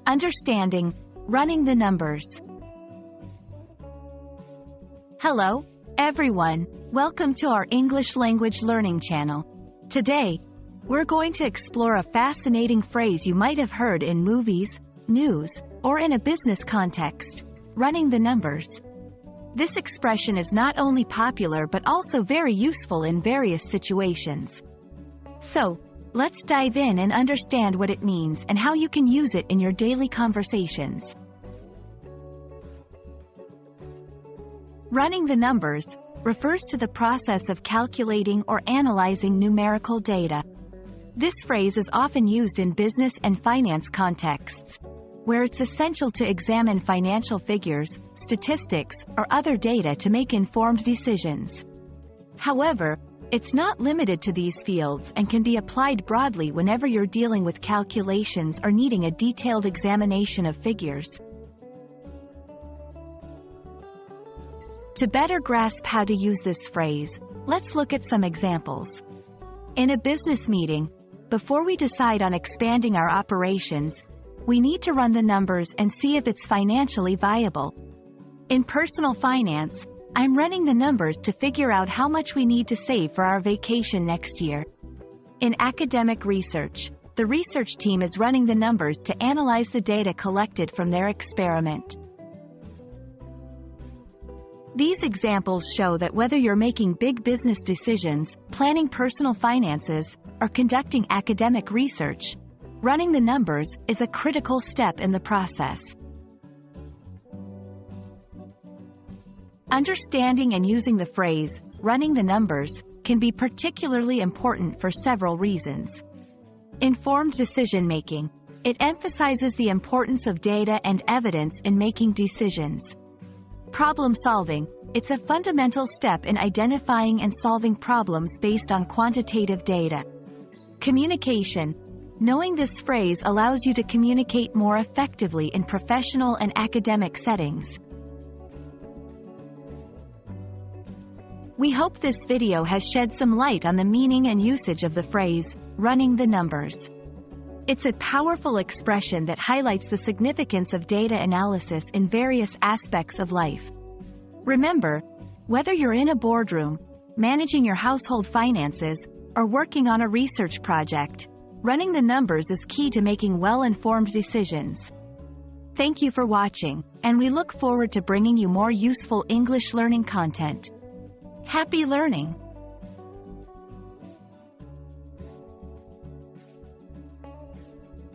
Understanding, running the numbers. Hello, everyone. Welcome to our English language learning channel. Today, we're going to explore a fascinating phrase you might have heard in movies, news, or in a business context: running the numbers. This expression is not only popular but also very useful in various situations. So, let's dive in and understand what it means and how you can use it in your daily conversations. Running the numbers refers to the process of calculating or analyzing numerical data. This phrase is often used in business and finance contexts, where it's essential to examine financial figures, statistics, or other data to make informed decisions. However, it's not limited to these fields and can be applied broadly whenever you're dealing with calculations or needing a detailed examination of figures. To better grasp how to use this phrase, let's look at some examples. In a business meeting, before we decide on expanding our operations, we need to run the numbers and see if it's financially viable. In personal finance, I'm running the numbers to figure out how much we need to save for our vacation next year. In academic research, the research team is running the numbers to analyze the data collected from their experiment. These examples show that whether you're making big business decisions, planning personal finances, or conducting academic research, running the numbers is a critical step in the process. Understanding and using the phrase, running the numbers, can be particularly important for several reasons. Informed decision-making. It emphasizes the importance of data and evidence in making decisions. Problem-solving. It's a fundamental step in identifying and solving problems based on quantitative data. Communication. Knowing this phrase allows you to communicate more effectively in professional and academic settings. We hope this video has shed some light on the meaning and usage of the phrase, running the numbers. It's a powerful expression that highlights the significance of data analysis in various aspects of life. Remember, whether you're in a boardroom, managing your household finances, or working on a research project, running the numbers is key to making well-informed decisions. Thank you for watching, and we look forward to bringing you more useful English learning content. Happy learning!